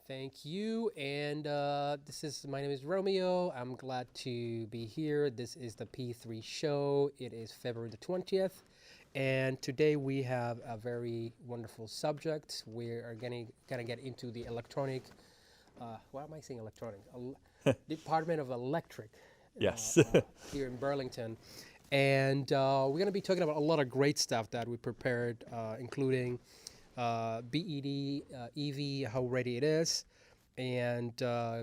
Thank you. And my name is Romeo. I'm glad to be here. This is the P3 show. It is February the 20th. And today we have a very wonderful subject. We are going to get into the electronic, why am I saying electronic? Department of Electric Yes. here in Burlington. And we're going to be talking about a lot of great stuff that we prepared, including BED, EV, how ready it is, and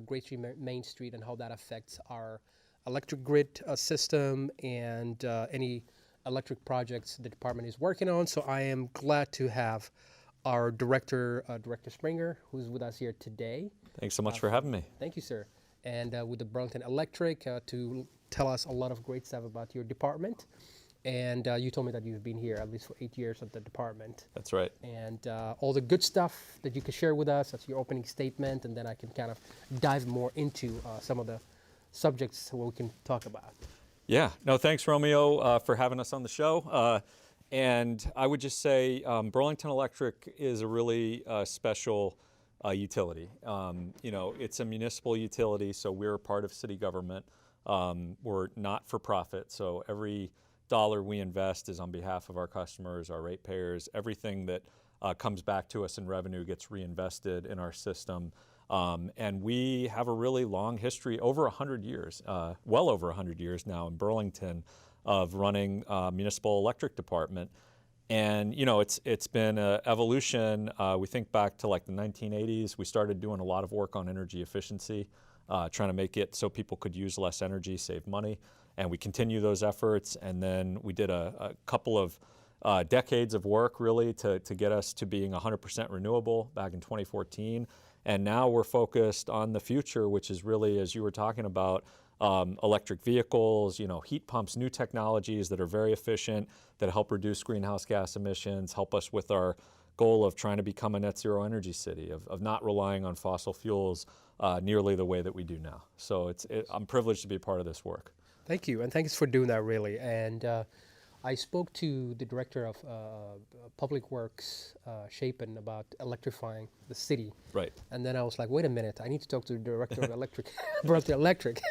Great Street Main Street and how that affects our electric grid system and any electric projects the department is working on. So I am glad to have our director, Director Springer, who's with us here today. Thanks so much for having me. Thank you, sir. And with the Burlington Electric to tell us a lot of great stuff about your department. And you told me that you've been here at least for 8 years at the department. That's right. And all the good stuff that you can share with us as your opening statement, and then I can kind of dive more into some of the subjects we can talk about. Yeah. No, thanks, Romeo, for having us on the show. And I would just say Burlington Electric is a really special utility. It's a municipal utility, so we're part of city government. We're not for profit, so every dollar we invest is on behalf of our customers, our ratepayers. Everything that comes back to us in revenue gets reinvested in our system. And we have a really long history, over 100 years, well over 100 years now in Burlington, of running a municipal electric department. And it's been an evolution. We think back to like the 1980s. We started doing a lot of work on energy efficiency, trying to make it so people could use less energy, save money. And we continue those efforts. And then we did a couple of decades of work really to get us to being 100% renewable back in 2014. And now we're focused on the future, which is really, as you were talking about, electric vehicles, heat pumps, new technologies that are very efficient, that help reduce greenhouse gas emissions, help us with our goal of trying to become a net zero energy city, of not relying on fossil fuels nearly the way that we do now. So I'm privileged to be a part of this work. Thank you, and thanks for doing that, really. And I spoke to the director of Public Works, Chapin, about electrifying the city. Right. And then I was like, wait a minute, I need to talk to the director of Burlington Electric.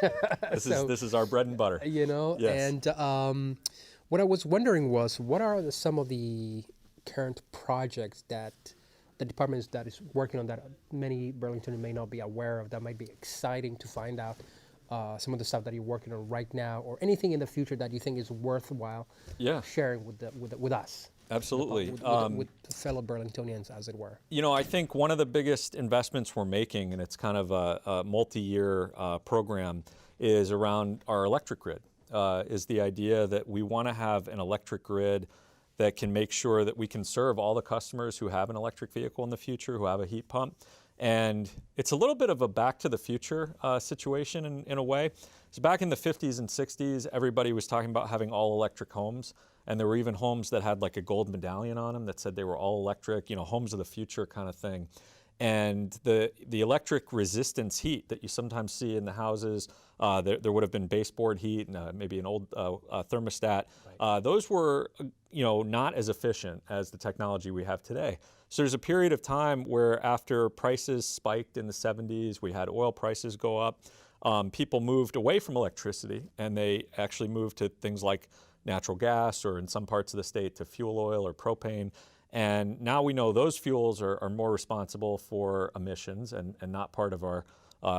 This is our bread and butter. Yes. And what I was wondering was, what are some of the current projects that the department that is working on that many Burlingtoners may not be aware of, that might be exciting to find out? Some of the stuff that you're working on right now, or anything in the future that you think is worthwhile sharing with us. Absolutely. With fellow Burlingtonians, as it were. I think one of the biggest investments we're making, and it's kind of a multi-year program, is around our electric grid, is the idea that we want to have an electric grid that can make sure that we can serve all the customers who have an electric vehicle in the future, who have a heat pump. And it's a little bit of a back to the future situation in a way. So back in the 50s and 60s, everybody was talking about having all electric homes. And there were even homes that had like a gold medallion on them that said they were all electric, homes of the future kind of thing. And the electric resistance heat that you sometimes see in the houses, there would have been baseboard heat and maybe an old thermostat. Right. Those were not as efficient as the technology we have today. So there's a period of time where after prices spiked in the 70s, we had oil prices go up, people moved away from electricity and they actually moved to things like natural gas, or in some parts of the state to fuel oil or propane. And now we know those fuels are more responsible for emissions and not part of our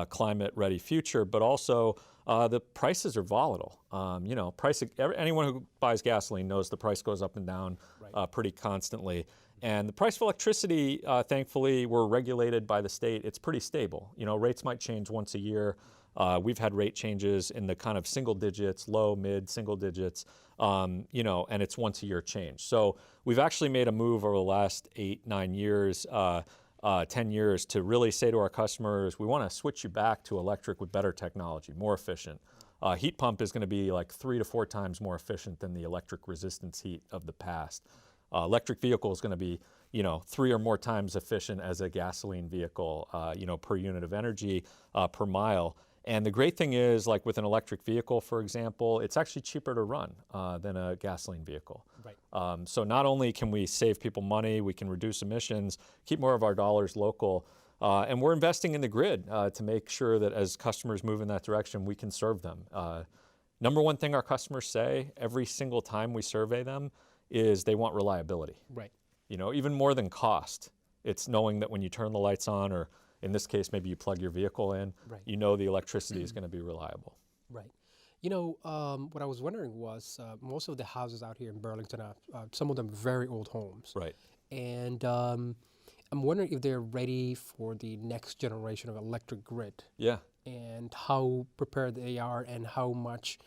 climate-ready future, but also the prices are volatile. Anyone who buys gasoline knows the price goes up and down pretty constantly. And the price of electricity, thankfully, we're regulated by the state. It's pretty stable. Rates might change once a year. We've had rate changes in the kind of single digits, low, mid, single digits, and it's once a year change. So we've actually made a move over the last 8, 9 years, 10 years to really say to our customers, we want to switch you back to electric with better technology, more efficient. Heat pump is going to be like 3 to 4 times more efficient than the electric resistance heat of the past. Electric vehicle is going to be, 3 or more times efficient as a gasoline vehicle, per unit of energy, per mile. And the great thing is, like with an electric vehicle, for example, it's actually cheaper to run than a gasoline vehicle. Right. So not only can we save people money, we can reduce emissions, keep more of our dollars local, And we're investing in the grid to make sure that as customers move in that direction, we can serve them. Number one thing our customers say every single time we survey them is they want reliability. Right. You know, even more than cost. It's knowing that when you turn the lights on, or in this case, maybe you plug your vehicle in, Right. you know the electricity is going to be reliable. Right. You know, what I was wondering was most of the houses out here in Burlington are some of them very old homes. Right. And I'm wondering if they're ready for the next generation of electric grid. Yeah. And how prepared they are and how much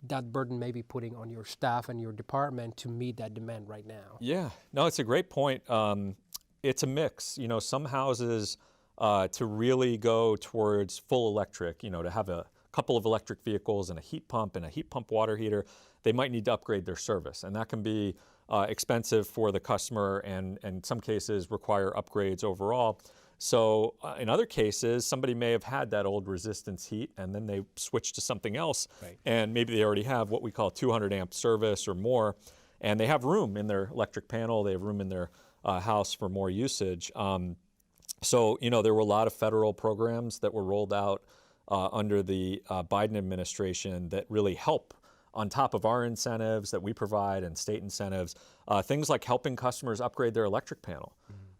that burden may be putting on your staff and your department to meet that demand right now. Yeah, no, it's a great point. It's a mix. You know, some houses to really go towards full electric, you know, to have a couple of electric vehicles and a heat pump water heater, they might need to upgrade their service. And that can be expensive for the customer and in some cases require upgrades overall. So in other cases, somebody may have had that old resistance heat and then they switch to something else. Right. And maybe they already have what we call 200 amp service or more, and they have room in their electric panel, they have room in their house for more usage. So, you know, there were a lot of federal programs that were rolled out under the Biden administration that really help on top of our incentives that we provide and state incentives, things like helping customers upgrade their electric panel.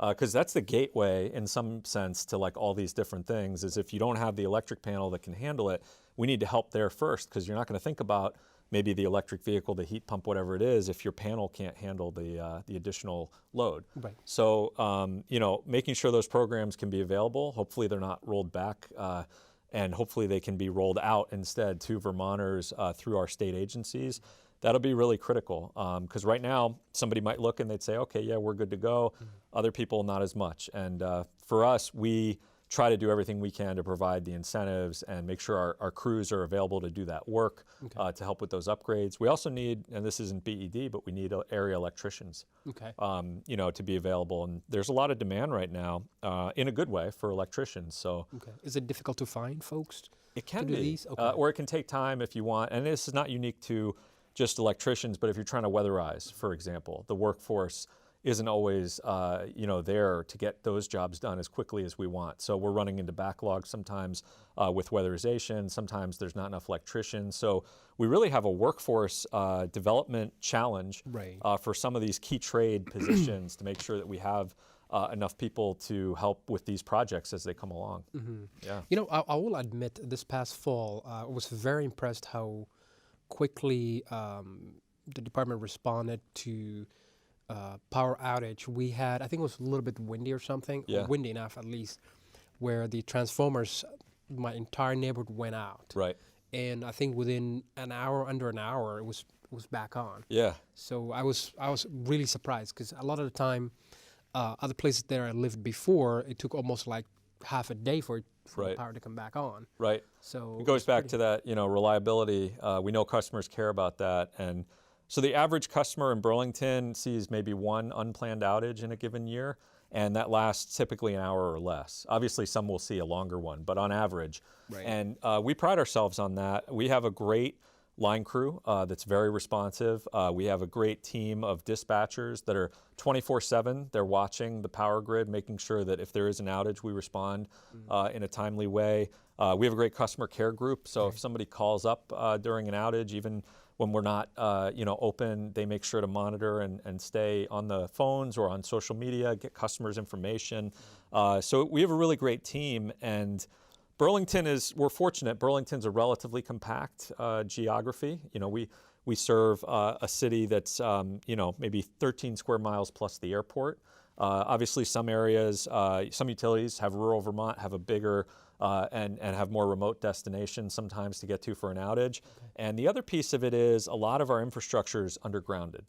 Because that's the gateway in some sense to like all these different things, is if you don't have the electric panel that can handle it, we need to help there first, because you're not going to think about maybe the electric vehicle, the heat pump, whatever it is, if your panel can't handle the additional load. Right. So, you know, making sure those programs can be available, hopefully they're not rolled back, and hopefully they can be rolled out instead to Vermonters through our state agencies. That'll be really critical, because right now somebody might look and they'd say, okay, yeah, we're good to go. Other people, not as much. And for us, we try to do everything we can to provide the incentives and make sure our crews are available to do that work, to help with those upgrades. We also need, and this isn't BED, but we need area electricians, you know, to be available. And there's a lot of demand right now, in a good way, for electricians. So, is it difficult to find folks? It can to do be, these? or it can take time if you want. And this is not unique to just electricians, but if you're trying to weatherize, for example, the workforce isn't always you know, there to get those jobs done as quickly as we want. So we're running into backlogs sometimes with weatherization. Sometimes there's not enough electricians. So we really have a workforce development challenge for some of these key trade positions to make sure that we have enough people to help with these projects as they come along. Yeah. You know, I will admit, this past fall, I was very impressed how quickly the department responded to power outage. We had, I think it was a little bit windy or something, or windy enough at least, where the transformers, my entire neighborhood went out. Right. And I think within an hour, under an hour, it was back on. Yeah. So I was really surprised, because a lot of the time, other places that I lived before, it took almost like half a day for the power to come back on. Right. So it goes back to that, you know, reliability. We know customers care about that, and so the average customer in Burlington sees maybe one unplanned outage in a given year, and that lasts typically an hour or less. Obviously, some will see a longer one, but on average. Right. And we pride ourselves on that. We have a great line crew that's very responsive. We have a great team of dispatchers that are 24/7. They're watching the power grid, making sure that if there is an outage, we respond in a timely way. We have a great customer care group, so if somebody calls up during an outage, even when we're not you know, open, they make sure to monitor and stay on the phones or on social media, get customers information. So we have a really great team, and Burlington we're fortunate. Burlington's a relatively compact geography. You know, we serve a city that's you know, maybe 13 square miles plus the airport. Obviously, some areas, some utilities have rural Vermont, have a bigger and have more remote destinations sometimes to get to for an outage. And the other piece of it is a lot of our infrastructure is undergrounded.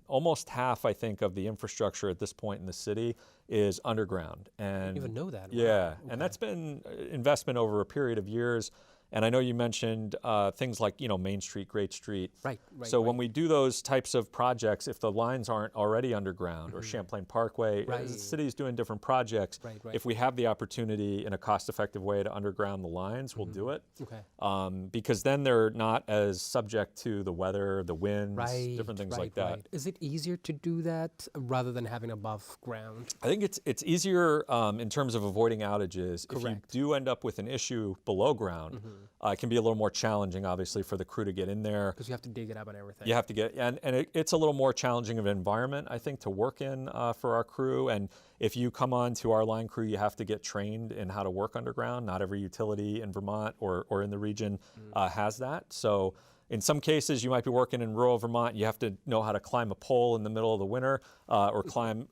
Almost half, I think, of the infrastructure at this point in the city is underground. And I didn't even know that. Yeah, and that's been investment over a period of years. And I know you mentioned things like, Main Street, Great Street. Right. So when we do those types of projects, if the lines aren't already underground, or Champlain Parkway, the city's doing different projects. If we have the opportunity in a cost-effective way to underground the lines, we'll do it. Okay. Because then they're not as subject to the weather, the winds, different things like that. Right. Is it easier to do that rather than having above ground? I think it's easier in terms of avoiding outages. If you do end up with an issue below ground, it can be a little more challenging, obviously, for the crew to get in there. Because you have to dig it up and everything. You have to get, and it's a little more challenging of an environment, I think, to work in for our crew. And if you come on to our line crew, you have to get trained in how to work underground. Not every utility in Vermont or in the region has that. So in some cases, you might be working in rural Vermont. You have to know how to climb a pole in the middle of the winter, or climb,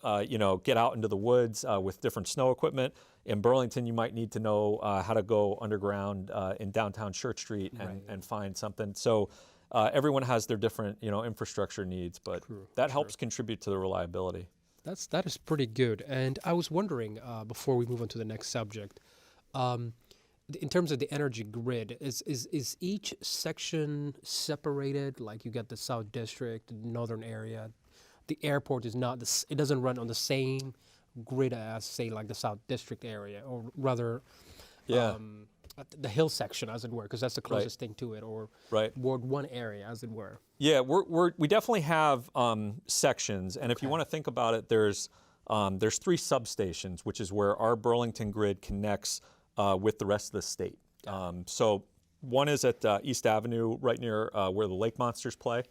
get out into the woods with different snow equipment. In Burlington, you might need to know how to go underground in downtown Church Street and find something. So everyone has their different, infrastructure needs, but that helps contribute to the reliability. That is pretty good. And I was wondering, before we move on to the next subject, in terms of the energy grid, is each section separated? Like you got the South District, the Northern area. The airport is not, it doesn't run on the same grid as, say, like the South District area, or rather, the hill section, as it were, because that's the closest thing to it, or Ward 1 area, as it were. Yeah, we definitely have sections, and if you want to think about it, there's 3 substations, which is where our Burlington grid connects with the rest of the state. So one is at East Avenue, right near where the Lake Monsters play,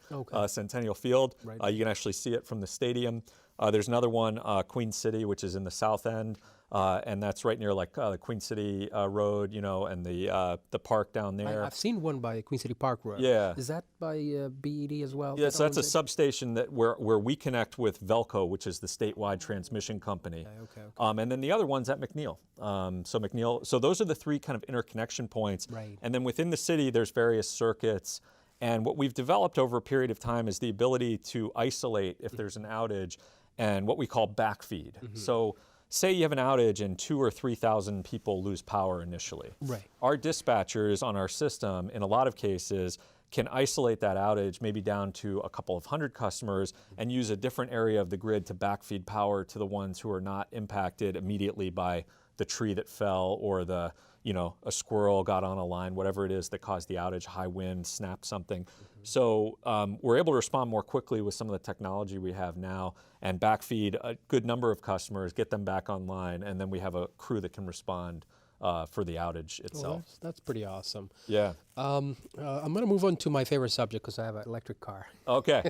Centennial Field. You can actually see it from the stadium. There's another one, Queen City, which is in the south end, and that's right near like the Queen City Road, and the park down there. I've seen one by Queen City Park Road. Yeah. Is that by BED as well? Yeah, so that's a substation where we connect with Velco, which is the statewide transmission company. Okay. And then the other one's at McNeil. So those are the 3 kind of interconnection points. And then within the city, there's various circuits. And what we've developed over a period of time is the ability to isolate if there's an outage, and what we call backfeed. So say you have an outage and 2,000 or 3,000 people lose power initially. Our dispatchers on our system, in a lot of cases, can isolate that outage maybe down to a couple of hundred customers and use a different area of the grid to backfeed power to the ones who are not impacted immediately by the tree that fell, or a squirrel got on a line, whatever it is that caused the outage, high wind, snapped something. So we're able to respond more quickly with some of the technology we have now and backfeed a good number of customers, get them back online, and then we have a crew that can respond for the outage itself. Well, that's pretty awesome. Yeah. I'm going to move on to my favorite subject because I have an electric car. Okay.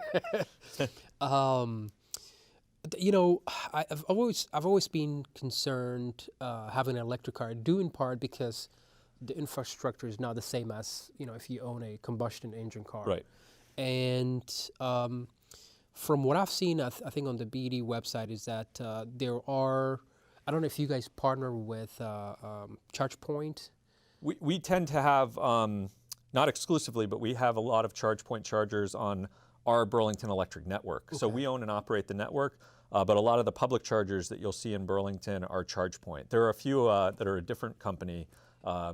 I've always been concerned having an electric car, due in part because the infrastructure is not the same as if you own a combustion engine car. And from what I've seen, I think on the BED website is that there are, I don't know if you guys partner with ChargePoint. We tend to have, not exclusively, but we have a lot of ChargePoint chargers on our Burlington Electric network. So we own and operate the network, but a lot of the public chargers that you'll see in Burlington are ChargePoint. There are a few that are a different company.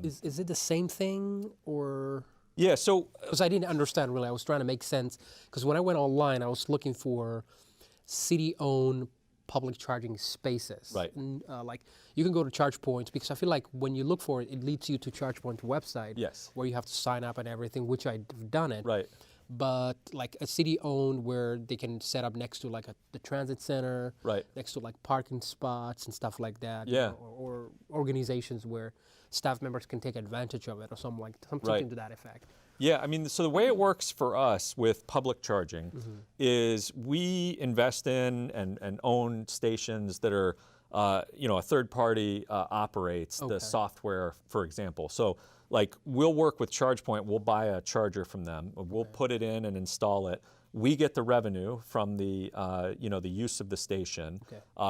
Is it the same thing, or? Yeah, so. Because I didn't understand really. I was trying to make sense. Because when I went online, I was looking for city-owned public charging spaces. And, like you can go to ChargePoint, because I feel like when you look for it, it leads you to ChargePoint website. Where you have to sign up and everything, which I've done it. But like a city-owned where they can set up next to like the transit center, next to like parking spots and stuff like that. Or organizations where staff members can take advantage of it, or something to that effect. Yeah, I mean, so the way it works for us with public charging is we invest in and own stations that are, a third party operates the software, for example. So like we'll work with ChargePoint, we'll buy a charger from them, we'll put it in and install it. We get the revenue from the the use of the station.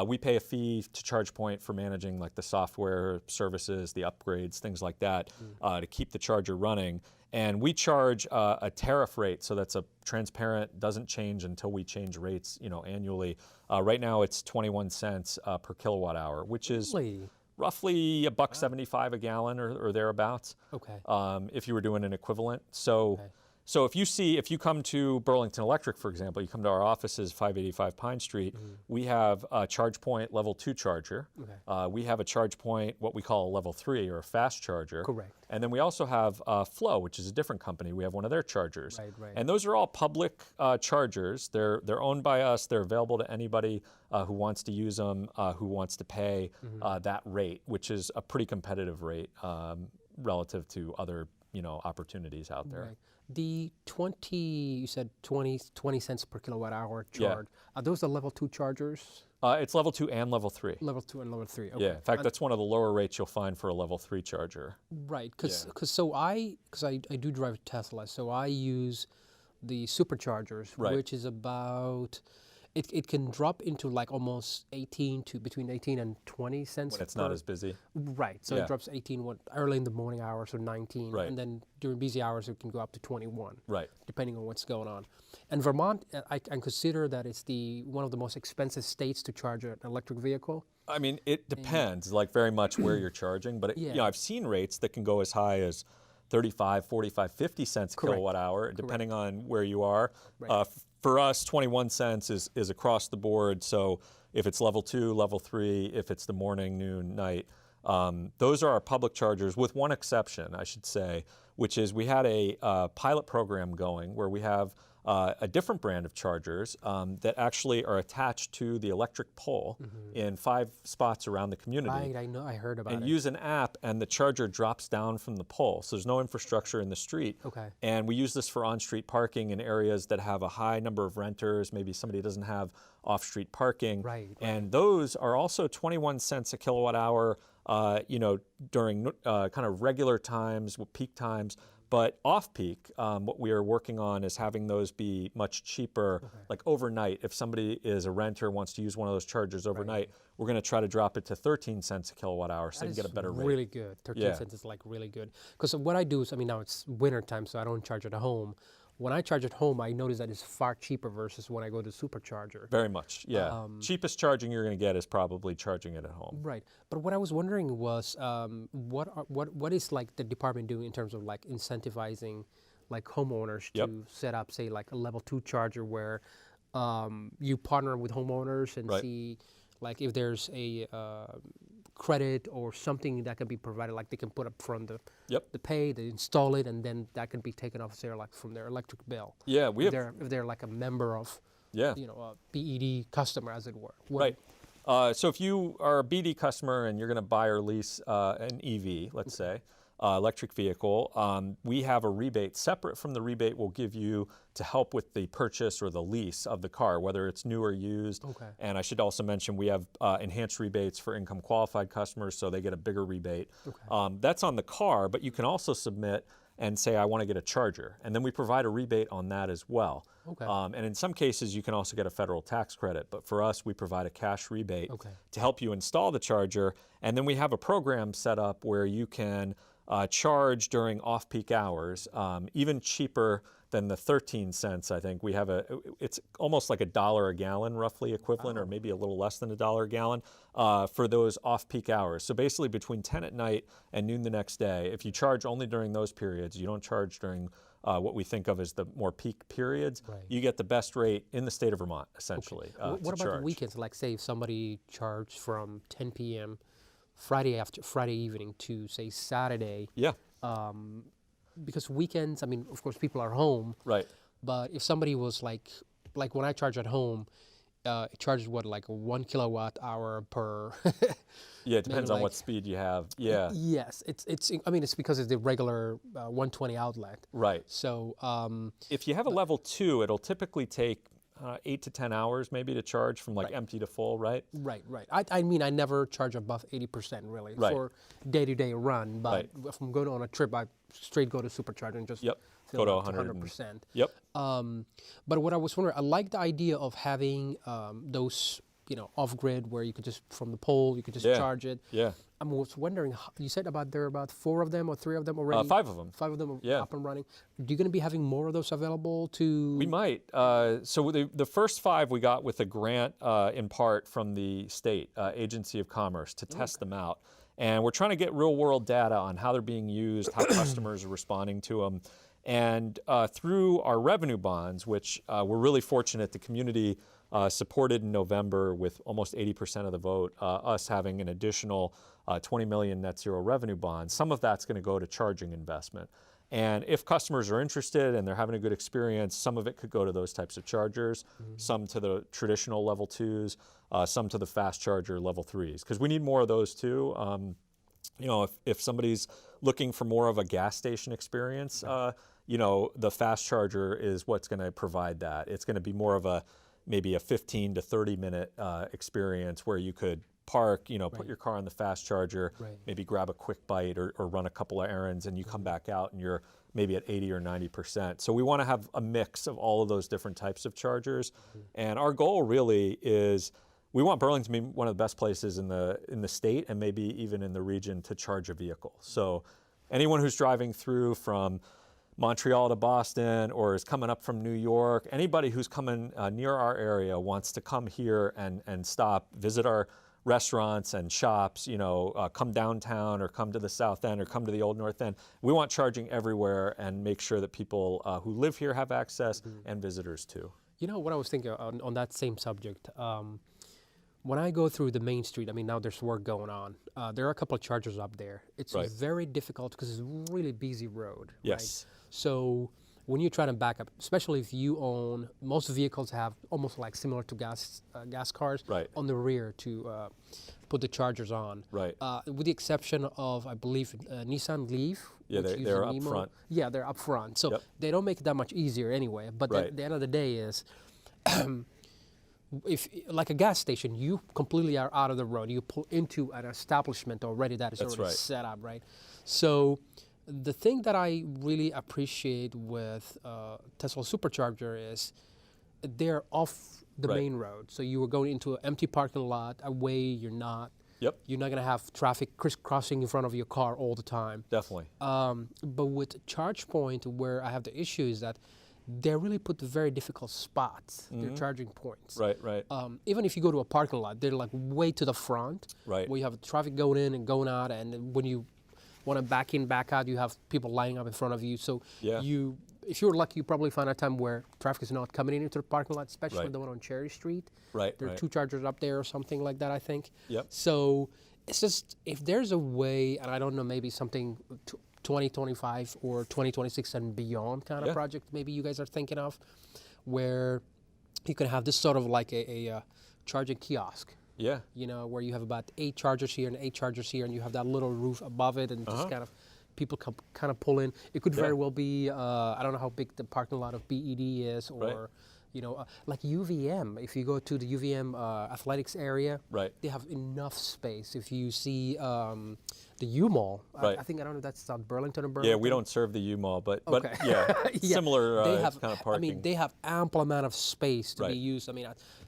We pay a fee to ChargePoint for managing like the software services, the upgrades, things like that, to keep the charger running. And we charge a tariff rate, so that's a transparent, doesn't change until we change rates, annually. Right now it's 21 cents per kilowatt hour, which is roughly $1.75 a gallon or thereabouts. Okay. If you were doing an equivalent. So, Okay. so if you come to Burlington Electric, for example, you come to our offices, 585 Pine Street, we have a charge point level 2 charger. Okay. We have a charge point, what we call a level 3 or a fast charger. Correct. And then we also have Flow, which is a different company. We have one of their chargers. Right, right. And those are all public chargers. They're owned by us. They're available to anybody who wants to use them, who wants to pay that rate, which is a pretty competitive rate relative to other opportunities out there. Right. The you said 20 cents per kilowatt hour charge. Are those the level 2 chargers? It's level 2 and level 3. Level 2 and level 3. Okay. Yeah, in fact, that's one of the lower rates you'll find for a level 3 charger. Right, because I do drive a Tesla, so I use the superchargers, Right. which is about it can drop into like almost between 18 and 20 cents. When it's not as busy. Right, so Yeah. it drops 18 early in the morning hours, so 19, Right. and then during busy hours it can go up to 21. Right. Depending on what's going on. And Vermont, I consider that it's one of the most expensive states to charge an electric vehicle. I mean, it depends, like very much where you're charging, but Yeah. I've seen rates that can go as high as 35, 45, 50 cents a Correct. kilowatt hour, depending on where you are. Right. For us, 21 cents is across the board. So if it's level 2, level 3, if it's the morning, noon, night, those are our public chargers, with one exception, I should say, which is we had a pilot program going where we have a different brand of chargers that actually are attached to the electric pole in 5 spots around the community. Right, I know, I heard about And it. use an app, and the charger drops down from the pole. So there's no infrastructure in the street. Okay. And we use this for on-street parking in areas that have a high number of renters. Maybe somebody doesn't have off-street parking. Right. And those are also 21 cents a kilowatt hour, during kind of regular times, peak times. But off-peak, what we are working on is having those be much cheaper, like overnight. If somebody is a renter, wants to use one of those chargers overnight, we're going to try to drop it to 13 cents a kilowatt hour so they can get a better rate. Really good. 13 Yeah. cents is like really good. Because what I do is, now it's winter time, so I don't charge at home. When I charge at home, I notice that it's far cheaper versus when I go to supercharger. Very much, yeah. Cheapest charging you're going to get is probably charging it at home. Right. But what I was wondering was, what is like the department doing in terms of like incentivizing like homeowners to set up, say, like a level 2 charger where you partner with homeowners and see like if there's a credit or something that can be provided, like they can put up front the pay, they install it, and then that can be taken off there like from their electric bill. Yeah, we have. If they're like a member of, Yeah. a BED customer, as it were. Right. So if you are a BD customer and you're going to buy or lease an EV, let's say, electric vehicle, we have a rebate separate from the rebate we'll give you to help with the purchase or the lease of the car, whether it's new or used. Okay. And I should also mention we have enhanced rebates for income qualified customers, so they get a bigger rebate. Okay. That's on the car, but you can also submit and say, I want to get a charger. And then we provide a rebate on that as well. Okay. And in some cases, you can also get a federal tax credit. But for us, we provide a cash rebate to help you install the charger. And then we have a program set up where you can charge during off-peak hours, even cheaper than the 13 cents, I think. We have it's almost like $1 a gallon, roughly equivalent, or maybe a little less than $1 a gallon for those off-peak hours. So basically between 10 at night and noon the next day, if you charge only during those periods, you don't charge during what we think of as the more peak periods, you get the best rate in the state of Vermont, essentially. What about the weekends? Like, say, if somebody charged from 10 p.m. Friday evening to, say, Saturday. Yeah. Because weekends, of course, people are home. Right. But if somebody was like when I charge at home, it charges like 1 kilowatt hour per. Yeah, it depends on what speed you have. Yeah. Yes, it's because it's the regular 120 outlet. Right. So. If you have a level 2, it'll typically take 8 to 10 hours maybe to charge from empty to full, right? Right. I never charge above 80% really for day-to-day run. But if I'm going on a trip, I straight go to supercharger and just fill go up to 100%. Yep. But what I was wondering, I like the idea of having those off-grid where you could just from the pole you could just charge it. Yeah. I was wondering, you said there are about 4 of them or 3 of them already? 5 of them. 5 of them are up and running. Are you going to be having more of those available to? We might. So the first 5 we got with a grant in part from the state Agency of Commerce to test them out. And we're trying to get real world data on how they're being used, how customers are responding to them. And through our revenue bonds, which we're really fortunate the community supported in November with almost 80% of the vote, us having an additional 20 million net zero revenue bonds, some of that's going to go to charging investment. And if customers are interested and they're having a good experience, some of it could go to those types of chargers, some to the traditional level 2s, some to the fast charger level 3s, because we need more of those too. You know, if somebody's looking for more of a gas station experience, you know, the fast charger is what's going to provide that. It's going to be more of a maybe a 15 to 30 minute experience where you could park, you know, put your car on the fast charger, maybe grab a quick bite or run a couple of errands, and you come back out and you're maybe at 80 or 90%. So we want to have a mix of all of those different types of chargers. And our goal really is we want Burlington to be one of the best places in the state and maybe even in the region to charge a vehicle. So anyone who's driving through from Montreal to Boston or is coming up from New York, anybody who's coming near our area wants to come here and stop, visit our restaurants and shops, you know, come downtown or come to the South End or come to the Old North End. We want charging everywhere and make sure that people who live here have access and visitors too. You know what I was thinking on that same subject? When I go through the main street, I mean, now there's work going on. There are a couple of chargers up there. It's very difficult because it's a really busy road. Yes. Right? So when you try to back up, especially if you own, most vehicles have almost like similar to gas cars on the rear to put the chargers on. Right. With the exception of, I believe, Nissan Leaf. Yeah, they're up front. Yeah, they're up front. So they don't make it that much easier anyway. But the end of the day is, if like a gas station, you completely are out of the road. You pull into an establishment already that is already set up, right? So the thing that I really appreciate with Tesla Supercharger is they're off the main road. So you are going into an empty parking lot, away you're not. You're not going to have traffic crisscrossing in front of your car all the time. Definitely. But with ChargePoint, where I have the issue is that they really put the very difficult spots, their charging points. Even if you go to a parking lot, they're like way to the front, where you have traffic going in and going out, and when you want to back in, back out, you have people lining up in front of you. So if you're lucky, you probably find a time where traffic is not coming into the parking lot, especially the one on Cherry Street. There are two chargers up there or something like that, I think. So it's just, if there's a way, and I don't know, maybe something 2025 or 2026 and beyond kind of project maybe you guys are thinking of, where you can have this sort of like a charging kiosk. You know, where you have about 8 chargers here and 8 chargers here, and you have that little roof above it, and just kind of people kind of pull in. It could very well be, I don't know how big the parking lot of BED is, or you know, like UVM. If you go to the UVM athletics area, they have enough space. If you see the U Mall, I think, I don't know if that's South Burlington or Burlington. Yeah, we don't serve the U Mall, but yeah, similar kind of parking. I mean, they have ample amount of space to be used. I mean,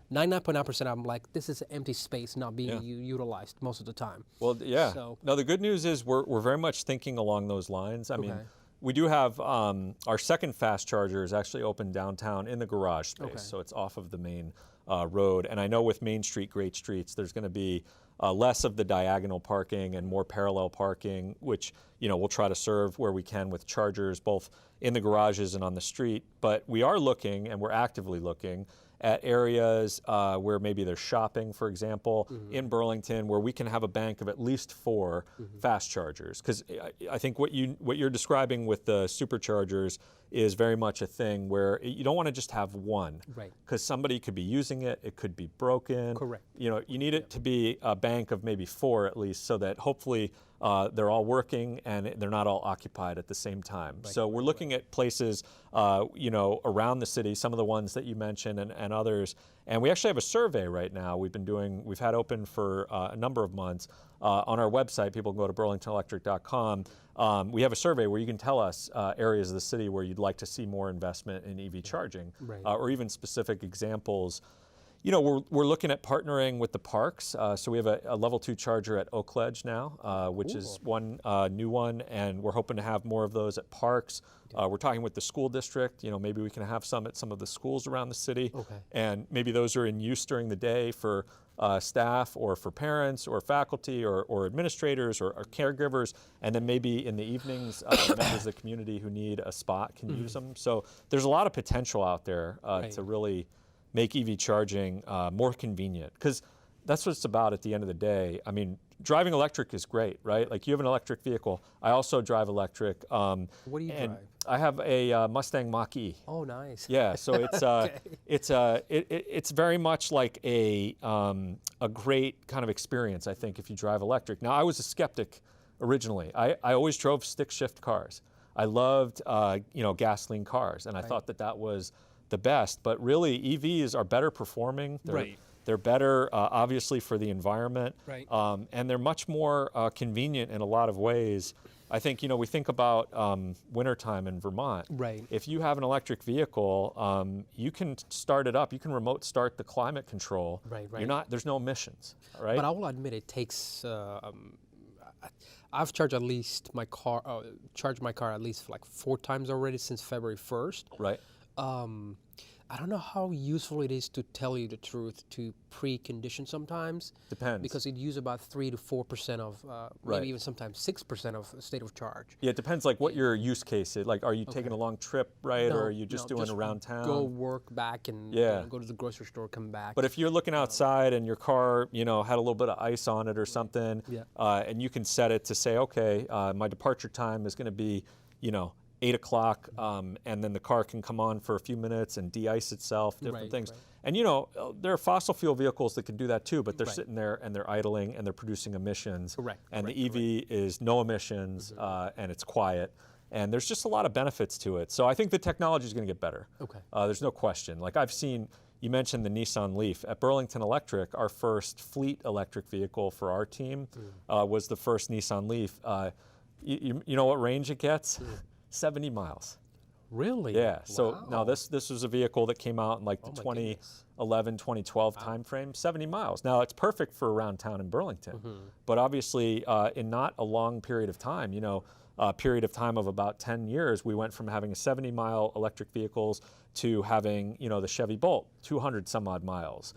99.9% I'm like, this is an empty space not being utilized most of the time. Well, So, no, the good news is we're very much thinking along those lines. I mean, we do have our second fast charger is actually open downtown in the garage space, so it's off of the main road. And I know with Main Street, Great Streets, there's going to be less of the diagonal parking and more parallel parking, which, you know, we'll try to serve where we can with chargers, both in the garages and on the street. But we are looking, and we're actively looking at areas where maybe there's shopping, for example, in Burlington, where we can have a bank of at least 4 fast chargers. Because I think what you're describing with the superchargers is very much a thing where you don't want to just have one, because somebody could be using it, it could be broken. You know, you need it to be a bank of maybe 4 at least, so that hopefully they're all working and they're not all occupied at the same time. So we're looking at places, you know, around the city, some of the ones that you mentioned and others. And we actually have a survey right now we've had open for a number of months on our website. People can go to burlingtonelectric.com. We have a survey where you can tell us areas of the city where you'd like to see more investment in EV charging, or even specific examples. You know, we're looking at partnering with the parks. So we have a level 2 charger at Oakledge now, which is one new one, and we're hoping to have more of those at parks. We're talking with the school district. You know, maybe we can have some at some of the schools around the city, and maybe those are in use during the day for staff or for parents or faculty or administrators or caregivers, and then maybe in the evenings, members of the community who need a spot can use them. So there's a lot of potential out there to really make EV charging more convenient, because that's what it's about at the end of the day. I mean, driving electric is great, right? Like, you have an electric vehicle. I also drive electric. What do you drive? I have a Mustang Mach-E. Oh, nice. Yeah, so it's it's very much like a great kind of experience, I think, if you drive electric. Now, I was a skeptic originally. I always drove stick shift cars. I loved gasoline cars, and I thought that was the best. But really, EVs are better performing. They're better, obviously, for the environment, and they're much more convenient in a lot of ways. I think, we think about wintertime in Vermont. If you have an electric vehicle, you can start it up. You can remote start the climate control. There's no emissions, right? But I will admit, it takes. I've charged my car at least like 4 times already since February 1st. I don't know how useful it is, to tell you the truth, to precondition sometimes. Depends. Because it uses about 3 to 4% of, maybe even sometimes 6% of state of charge. Yeah, it depends like what your use case is. Like, are you taking a long trip, right? No, or are you just doing around town? Go work, back, and go to the grocery store, come back. But if you're looking outside and your car, had a little bit of ice on it or something, and you can set it to say, okay, my departure time is going to be, 8 o'clock, and then the car can come on for a few minutes and de-ice itself, different things. And there are fossil fuel vehicles that can do that too, but they're sitting there and they're idling and they're producing emissions. And the EV is no emissions, and it's quiet. And there's just a lot of benefits to it. So I think the technology is going to get better. There's no question. Like, I've seen, you mentioned the Nissan Leaf. At Burlington Electric, our first fleet electric vehicle for our team was the first Nissan Leaf. You know what range it gets? 70 miles. Really? Yeah. So now this was a vehicle that came out in like the 2011, 2012 timeframe, 70 miles. Now, it's perfect for around town in Burlington, but obviously in not a long period of time, a period of time of about 10 years, we went from having 70-mile electric vehicles to having, the Chevy Bolt, 200 some odd miles.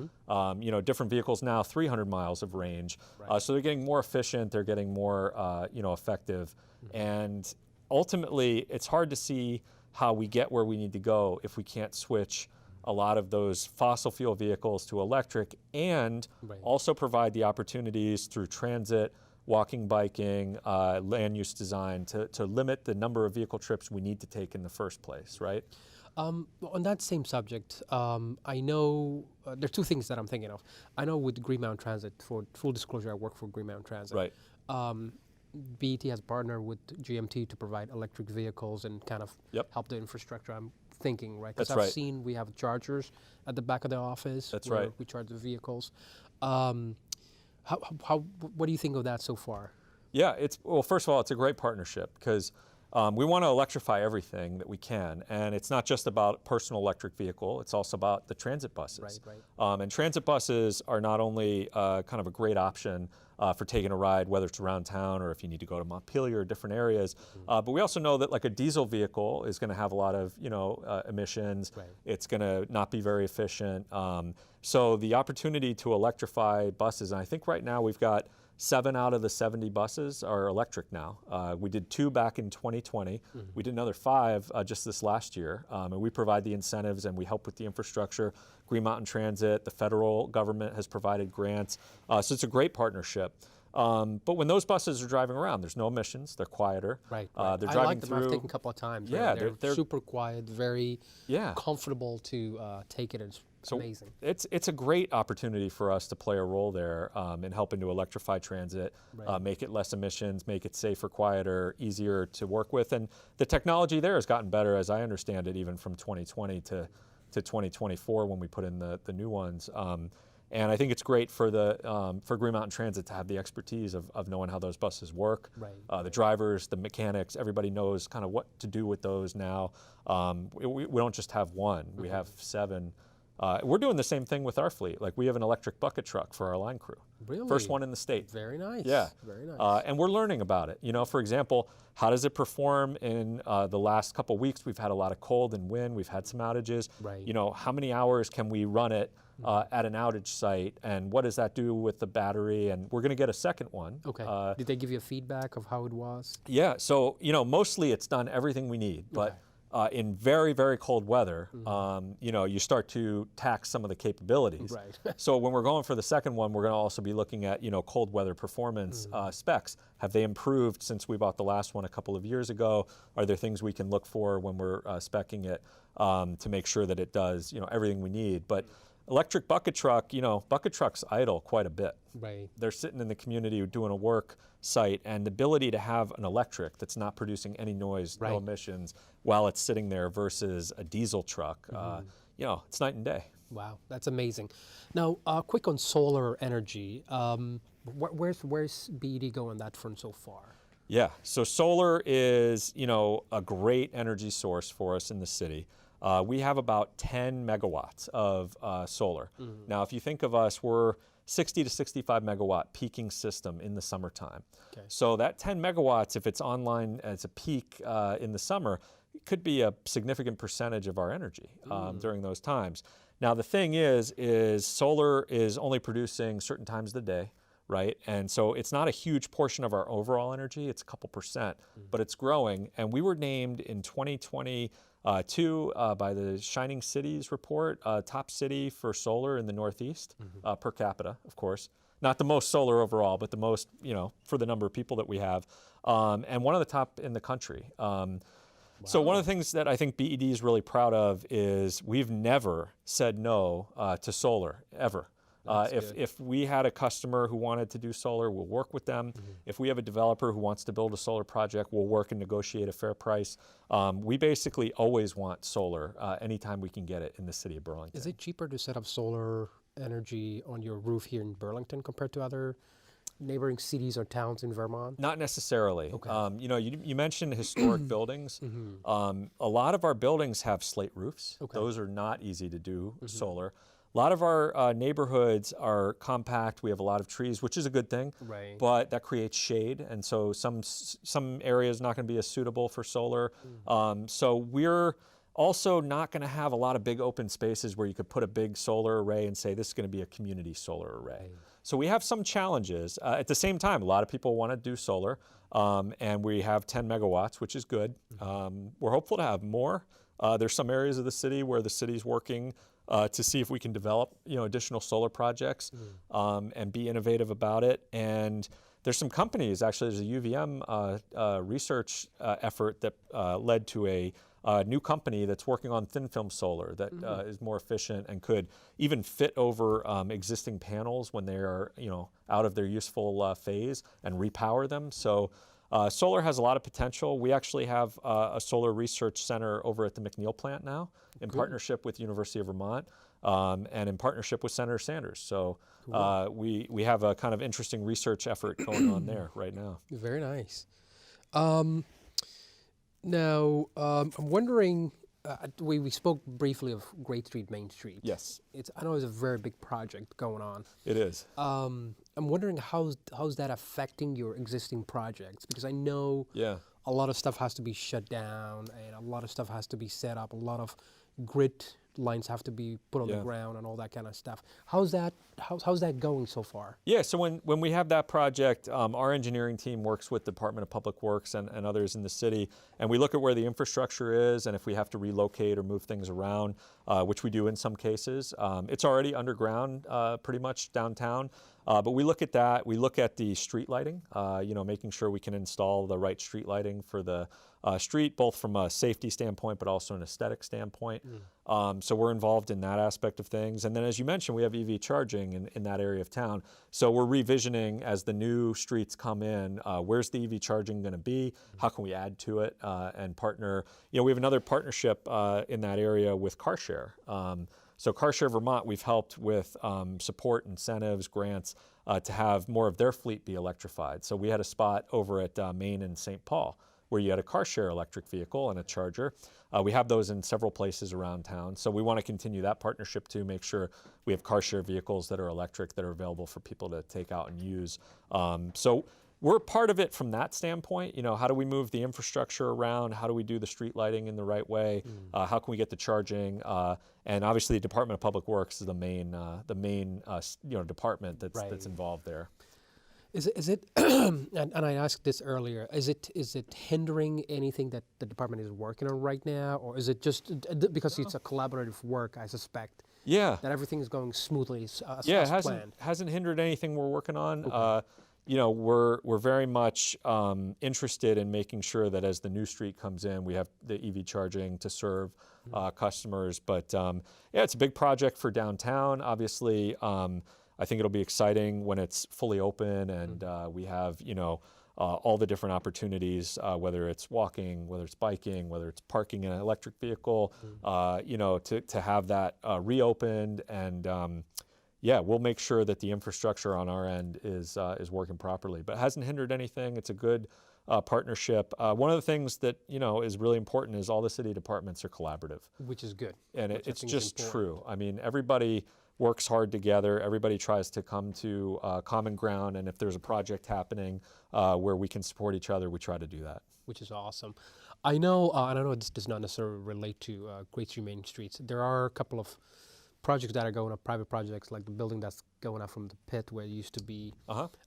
Different vehicles now, 300 miles of range. So they're getting more efficient, they're getting more, effective. And ultimately, it's hard to see how we get where we need to go if we can't switch a lot of those fossil fuel vehicles to electric, and also provide the opportunities through transit, walking, biking, land use design to limit the number of vehicle trips we need to take in the first place, right? On that same subject, I know there are 2 things that I'm thinking of. I know with Green Mountain Transit, for full disclosure, I work for Green Mountain Transit. BET has partnered with GMT to provide electric vehicles and kind of help the infrastructure. I'm thinking, right? Because I've seen we have chargers at the back of the office. Where we charge the vehicles. What do you think of that so far? Yeah, well, first of all, it's a great partnership, because we want to electrify everything that we can, and it's not just about personal electric vehicle, it's also about the transit buses. And transit buses are not only kind of a great option for taking a ride, whether it's around town or if you need to go to Montpelier or different areas, but we also know that like a diesel vehicle is going to have a lot of emissions. It's going to not be very efficient. So the opportunity to electrify buses, and I think right now we've got 7 out of the 70 buses are electric now. We did 2 back in 2020. We did another 5 just this last year. And we provide the incentives and we help with the infrastructure. Green Mountain Transit, the federal government has provided grants. So it's a great partnership. But when those buses are driving around, there's no emissions. They're quieter. They're driving I like them. through. I've taken a couple of times. Yeah, they're super quiet, very comfortable to take it. It's amazing. It's a great opportunity for us to play a role there in helping to electrify transit, make it less emissions, make it safer, quieter, easier to work with. And the technology there has gotten better, as I understand it, even from 2020 to 2024 when we put in the new ones. And I think it's great for for Green Mountain Transit to have the expertise of knowing how those buses work. The drivers, the mechanics, everybody knows kind of what to do with those now. We don't just have one, we have 7 We're doing the same thing with our fleet. Like we have an electric bucket truck for our line crew. Really? First one in the state. Very nice. Yeah. Very nice. And we're learning about it. You know, for example, how does it perform in the last couple weeks? We've had a lot of cold and wind. We've had some outages. Right. You know, how many hours can we run it at an outage site? And what does that do with the battery? And we're going to get a second one. Okay. Did they give you a feedback of how it was? Yeah. So, you know, mostly it's done everything we need. But in very, very cold weather, you know, you start to tax some of the capabilities. Right. So when we're going for the second one, we're going to also be looking at, you know, cold weather performance specs. Have they improved since we bought the last one a couple of years ago? Are there things we can look for when we're speccing it to make sure that it does, you know, everything we need? But electric bucket truck, you know, bucket trucks idle quite a bit. Right. They're sitting in the community doing a work site, and the ability to have an electric that's not producing any noise, no emissions, while it's sitting there versus a diesel truck, you know, it's night and day. Wow, that's amazing. Now, quick on solar energy. Where's BED going on that front so far? Yeah, so solar is, you know, a great energy source for us in the city. We have about 10 megawatts of solar. Now, if you think of us, we're 60 to 65 megawatt peaking system in the summertime. Okay. So that 10 megawatts, if it's online as a peak in the summer, it could be a significant percentage of our energy during those times. Now, the thing is solar is only producing certain times of the day, right? And so it's not a huge portion of our overall energy. It's a couple percent, but it's growing. And we were named in 2022 by the Shining Cities report, top city for solar in the Northeast, per capita, of course. Not the most solar overall, but the most, you know, for the number of people that we have. And one of the top in the country. So one of the things that I think BED is really proud of is we've never said no to solar, ever. If we had a customer who wanted to do solar, we'll work with them. If we have a developer who wants to build a solar project, we'll work and negotiate a fair price. We basically always want solar anytime we can get it in the city of Burlington. Is it cheaper to set up solar energy on your roof here in Burlington compared to other neighboring cities or towns in Vermont? Not necessarily. Okay. You know, you mentioned historic buildings. A lot of our buildings have slate roofs. Okay. Those are not easy to do solar. A lot of our neighborhoods are compact. We have a lot of trees, which is a good thing, right. But that creates shade, and so some areas not going to be as suitable for solar. So we're also not going to have a lot of big open spaces where you could put a big solar array and say this is going to be a community solar array. So we have some challenges. At the same time, a lot of people want to do solar, and we have 10 megawatts, which is good. We're hopeful to have more. There's some areas of the city where the city's working to see if we can develop, you know, additional solar projects and be innovative about it. And there's some companies, actually, there's a UVM research effort that led to a new company that's working on thin film solar that is more efficient and could even fit over existing panels when they are, you know, out of their useful phase and repower them. So solar has a lot of potential. We actually have a solar research center over at the McNeil plant now in partnership with University of Vermont and in partnership with Senator Sanders. So we have a kind of interesting research effort going on there right now. Very nice. Now, I'm wondering, we spoke briefly of Great Street, Main Street. Yes. I know it's a very big project going on. It is. I'm wondering how's that affecting your existing projects? Because I know a lot of stuff has to be shut down and a lot of stuff has to be set up. A lot of grid lines have to be put on the ground and all that kind of stuff. How's that going so far? Yeah, so when we have that project, our engineering team works with the Department of Public Works and others in the city, and we look at where the infrastructure is and if we have to relocate or move things around, which we do in some cases. It's already underground pretty much downtown, but we look at that. We look at the street lighting, you know, making sure we can install the right street lighting for the street, both from a safety standpoint, but also an aesthetic standpoint. So we're involved in that aspect of things. And then as you mentioned, we have EV charging in that area of town. So we're revisioning as the new streets come in, where's the EV charging going to be? How can we add to it and partner? You know, we have another partnership in that area with CarShare. So CarShare Vermont, we've helped with support, incentives, grants to have more of their fleet be electrified. So we had a spot over at Maine and St. Paul where you had a car share electric vehicle and a charger. We have those in several places around town. So we want to continue that partnership to make sure we have car share vehicles that are electric that are available for people to take out and use. So we're part of it from that standpoint. You know, how do we move the infrastructure around? How do we do the street lighting in the right way? How can we get the charging? And obviously, the Department of Public Works is the main department that's involved there. Is it and I asked this earlier, is it hindering anything that the department is working on right now, or is it just because it's a collaborative work, I suspect, that everything is going smoothly as planned? It hasn't hindered anything we're working on. Okay. You know, we're very much interested in making sure that as the new street comes in, we have the EV charging to serve customers. But yeah, it's a big project for downtown. Obviously, I think it'll be exciting when it's fully open and we have, you know, all the different opportunities, whether it's walking, whether it's biking, whether it's parking an electric vehicle, you know, to have that reopened. And yeah, we'll make sure that the infrastructure on our end is working properly. But it hasn't hindered anything. It's a good partnership. One of the things that, you know, is really important is all the city departments are collaborative. Which is good. And it's just true. I mean, everybody works hard together. Everybody tries to come to common ground. And if there's a project happening where we can support each other, we try to do that. Which is awesome. I know, and I know this does not necessarily relate to Great Street Main Streets. There are a couple of projects that are going up, private projects, like the building that's going up from the pit where it used to be.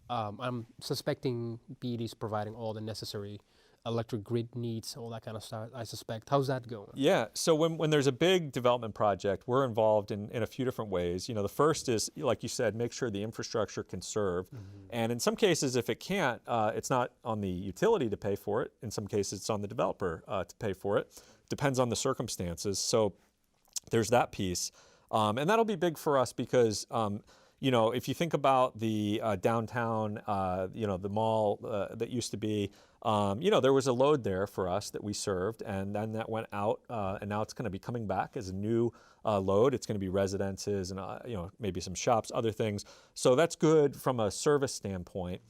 I'm suspecting BED is providing all the necessary electric grid needs, all that kind of stuff, I suspect. How's that going? Yeah, so when there's a big development project, we're involved in a few different ways. You know, the first is, like you said, make sure the infrastructure can serve. And in some cases, if it can't, it's not on the utility to pay for it. In some cases, it's on the developer to pay for it. Depends on the circumstances. So there's that piece. And that'll be big for us because, you know, if you think about the downtown, you know, the mall that used to be, you know, there was a load there for us that we served, and then that went out, and now it's going to be coming back as a new load. It's going to be residences and, you know, maybe some shops, other things. So that's good from a service standpoint.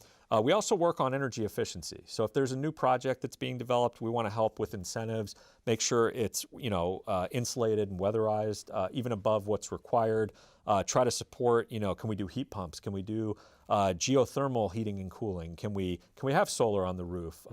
We also work on energy efficiency. So if there's a new project that's being developed, we want to help with incentives, make sure it's, you know, insulated and weatherized, even above what's required. Try to support, you know, can we do heat pumps? Can we do geothermal heating and cooling? Can we have solar on the roof?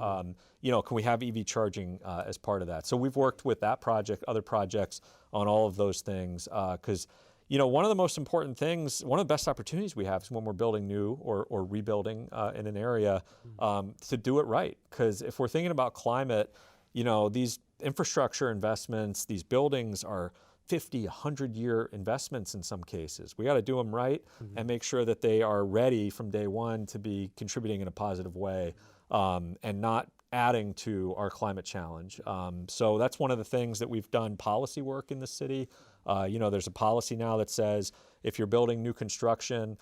You know, can we have EV charging as part of that? So we've worked with that project, other projects on all of those things, because you know, one of the most important things, one of the best opportunities we have is when we're building new or rebuilding in an area to do it right. Because if we're thinking about climate, you know, these infrastructure investments, these buildings are 50, 100-year investments in some cases. We got to do them right and make sure that they are ready from day one to be contributing in a positive way and not adding to our climate challenge. So that's one of the things that we've done policy work in the city. You know, there's a policy now that says if you're building new construction,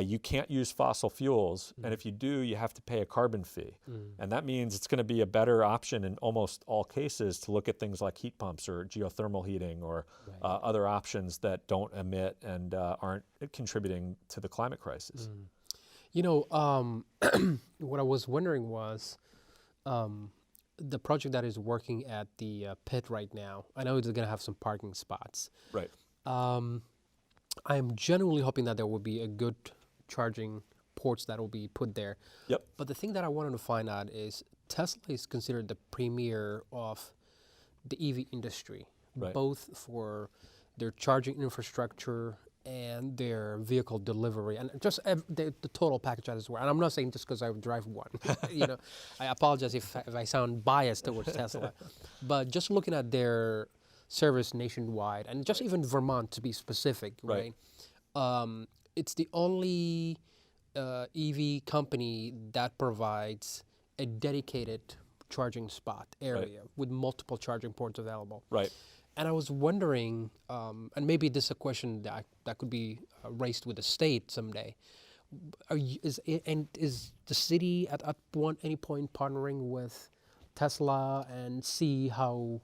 you can't use fossil fuels, and if you do, you have to pay a carbon fee. And that means it's going to be a better option in almost all cases to look at things like heat pumps or geothermal heating or other options that don't emit and aren't contributing to the climate crisis. You know, what I was wondering was, the project that is working at the pit right now, I know it's going to have some parking spots. Right. I am genuinely hoping that there will be a good charging ports that will be put there. Yep. But the thing that I wanted to find out is Tesla is considered the premier of the EV industry, both for their charging infrastructure and their vehicle delivery and just the total package as well. And I'm not saying just because I drive one. You know, I apologize if I sound biased towards Tesla, but just looking at their service nationwide and just even Vermont to be specific, right? It's the only EV company that provides a dedicated charging spot area with multiple charging ports available. Right. And I was wondering, and maybe this is a question that could be raised with the state someday. Is the city at any point partnering with Tesla and see how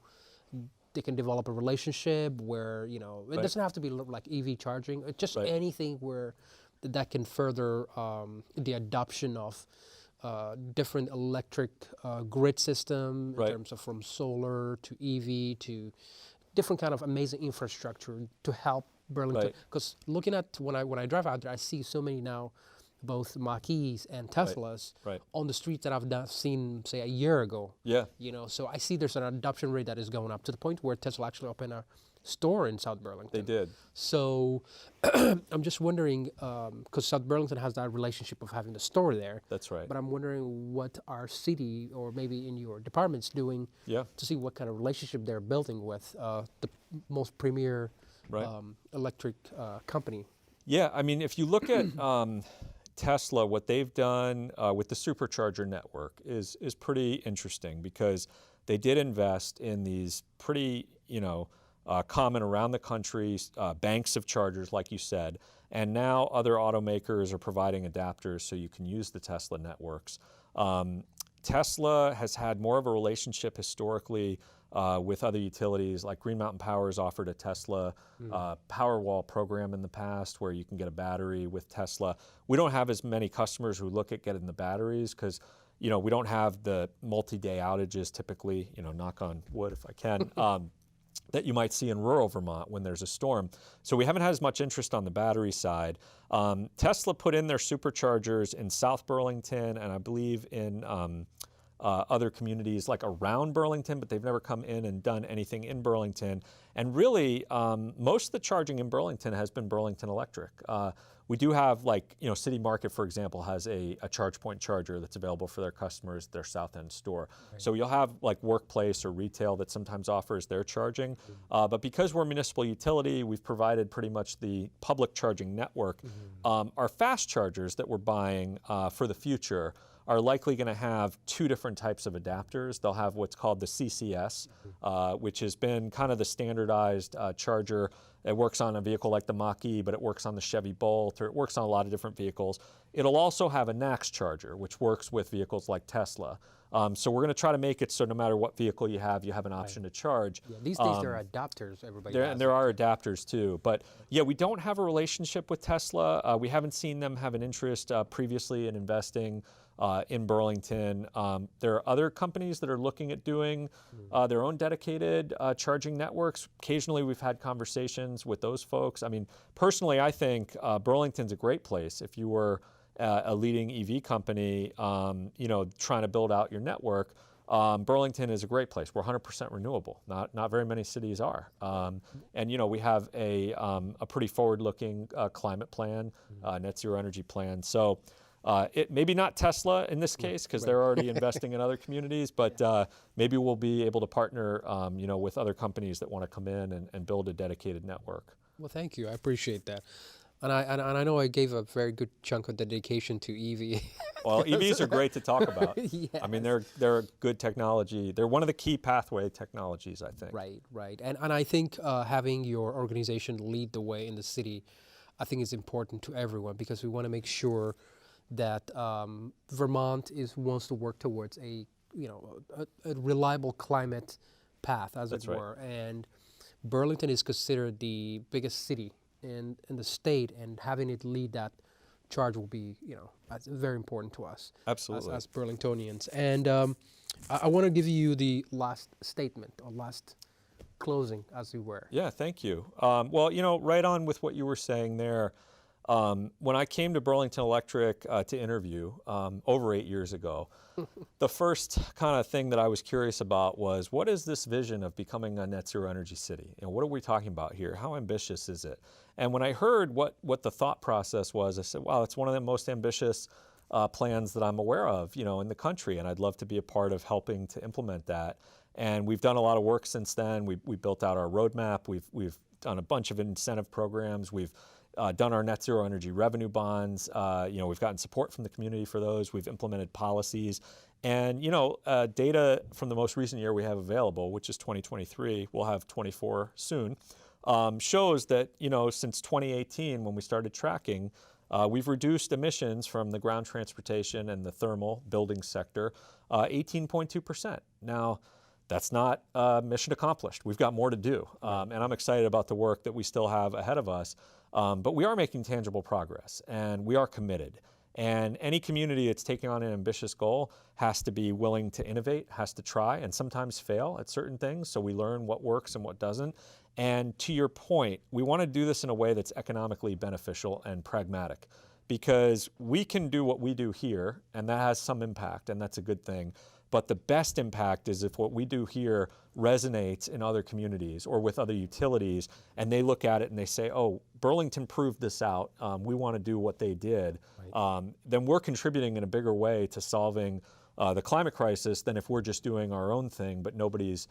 they can develop a relationship where, you know, it doesn't have to be like EV charging, just anything where that can further the adoption of different electric grid system in Right. terms of from solar to EV to different kind of amazing infrastructure to help Burlington. Right. Because looking at when I drive out there, I see so many now, both Mach-E's and Teslas Right. on the streets that I've not seen, say, a year ago. Yeah. You know, so I see there's an adoption rate that is going up to the point where Tesla actually opened a store in South Burlington. They did. So I'm just wondering, because South Burlington has that relationship of having the store there. That's right. But I'm wondering what our city or maybe in your department's doing Yeah. to see what kind of relationship they're building with the most premier Right. electric company. Yeah, I mean, if you look at Tesla, what they've done with the supercharger network is pretty interesting, because they did invest in these pretty, common around the country banks of chargers, like you said, and now other automakers are providing adapters so you can use the Tesla networks. Tesla has had more of a relationship historically with other utilities, like Green Mountain Power has offered a Tesla Powerwall program in the past where you can get a battery with Tesla. We don't have as many customers who look at getting the batteries because we don't have the multi-day outages typically, knock on wood if I can, that you might see in rural Vermont when there's a storm. So we haven't had as much interest on the battery side. Tesla put in their superchargers in South Burlington and I believe in other communities like around Burlington, but they've never come in and done anything in Burlington. And really, most of the charging in Burlington has been Burlington Electric. We do have City Market, for example, has a ChargePoint charger that's available for their customers at their South End store. Right. So you'll have like Workplace or retail that sometimes offers their charging. But because we're a municipal utility, we've provided pretty much the public charging network. Our fast chargers that we're buying for the future are likely going to have two different types of adapters. They'll have what's called the CCS, which has been kind of the standardized charger. It works on a vehicle like the Mach-E, but it works on the Chevy Bolt, or it works on a lot of different vehicles. It'll also have a NACS charger, which works with vehicles like Tesla. So we're going to try to make it so no matter what vehicle you have an option to charge. Yeah, these days there are adapters, everybody has. And there are adapters too. But yeah, we don't have a relationship with Tesla. We haven't seen them have an interest previously in investing in Burlington. There are other companies that are looking at doing their own dedicated charging networks. Occasionally we've had conversations with those folks. I mean, personally, I think Burlington's a great place if you were a leading EV company, trying to build out your network. Burlington is a great place. We're 100% renewable. Not very many cities are. And we have a pretty forward-looking climate plan, net zero energy plan. So it maybe not Tesla in this case because they're already investing in other communities, but maybe we'll be able to partner, with other companies that want to come in and build a dedicated network. Well, thank you. I appreciate that. And I know I gave a very good chunk of dedication to EV. Well, EVs are great to talk about. Yes. I mean, they're a good technology. They're one of the key pathway technologies, I think. Right. And I think having your organization lead the way in the city, I think is important to everyone because we want to make sure that Vermont wants to work towards a reliable climate path, as it were. Right. And Burlington is considered the biggest city in the state, and having it lead that charge will be, very important to us. Absolutely. As Burlingtonians. And I want to give you the last statement or last closing, as you were. Yeah, thank you. Well, right on with what you were saying there. When I came to Burlington Electric to interview over 8 years ago, the first kind of thing that I was curious about was, what is this vision of becoming a net zero energy city? What are we talking about here? How ambitious is it? And when I heard what the thought process was, I said, wow, it's one of the most ambitious plans that I'm aware of, in the country, and I'd love to be a part of helping to implement that. And we've done a lot of work since then. We built out our roadmap. We've done a bunch of incentive programs. We've done our net zero energy revenue bonds. We've gotten support from the community for those. We've implemented policies. And, data from the most recent year we have available, which is 2023, we'll have 24 soon, shows that, since 2018, when we started tracking, we've reduced emissions from the ground transportation and the thermal building sector 18.2%. Now, that's not mission accomplished. We've got more to do. And I'm excited about the work that we still have ahead of us. But we are making tangible progress, and we are committed. And any community that's taking on an ambitious goal has to be willing to innovate, has to try, and sometimes fail at certain things. So we learn what works and what doesn't. And to your point, we want to do this in a way that's economically beneficial and pragmatic, because we can do what we do here, and that has some impact, and that's a good thing. But the best impact is if what we do here resonates in other communities or with other utilities, and they look at it and they say, oh, Burlington proved this out, we want to do what they did, then we're contributing in a bigger way to solving the climate crisis than if we're just doing our own thing, but nobody's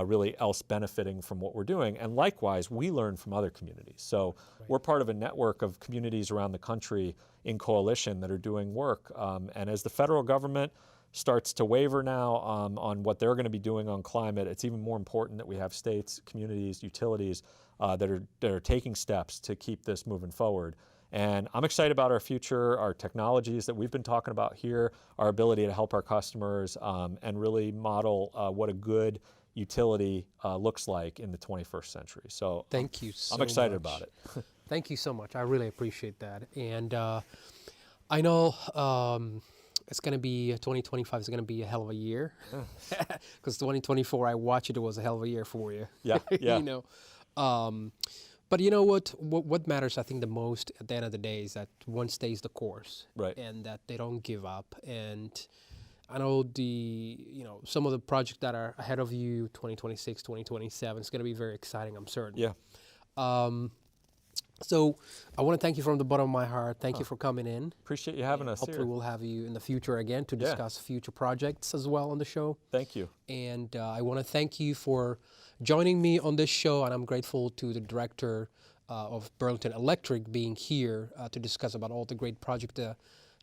really else benefiting from what we're doing. And likewise, we learn from other communities. So we're part of a network of communities around the country in coalition that are doing work. And as the federal government starts to waver now on what they're going to be doing on climate, it's even more important that we have states, communities, utilities that are taking steps to keep this moving forward. And I'm excited about our future, our technologies that we've been talking about here, our ability to help our customers and really model what a good utility looks like in the 21st century. So Thank you so I'm excited much. about it. Thank you so much. I really appreciate that. And I know it's going to be 2025 is going to be a hell of a year, because 2024, I watched it was a hell of a year for you. Yeah, yeah. You know, but you know what matters, I think, the most at the end of the day is that one stays the course, Right. and that they don't give up. And I know some of the projects that are ahead of you, 2026, 2027, it's going to be very exciting, I'm certain. Yeah. So I want to thank you from the bottom of my heart. Thank you for coming in. Appreciate you having us Hopefully here. we'll have you in the future again to Yeah. discuss future projects as well on the show. Thank you. And I want to thank you for joining me on this show. And I'm grateful to the director of Burlington Electric being here to discuss about all the great projects the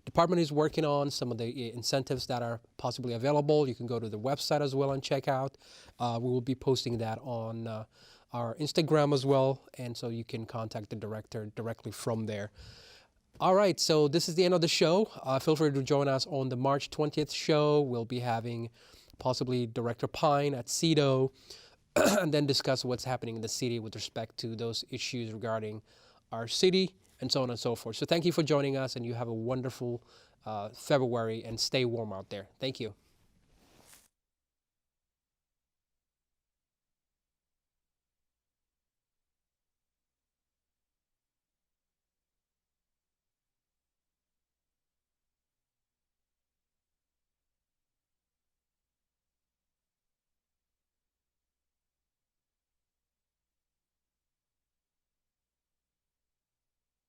department is working on, some of the incentives that are possibly available. You can go to the website as well and check out. We will be posting that on our Instagram as well, and so you can contact the director directly from there. All right, so this is the end of the show. Feel free to join us on the March 20th show. We'll be having possibly Director Pine at CEDO, and then discuss what's happening in the city with respect to those issues regarding our city and so on and so forth. So thank you for joining us, and you have a wonderful February, and stay warm out there. Thank you.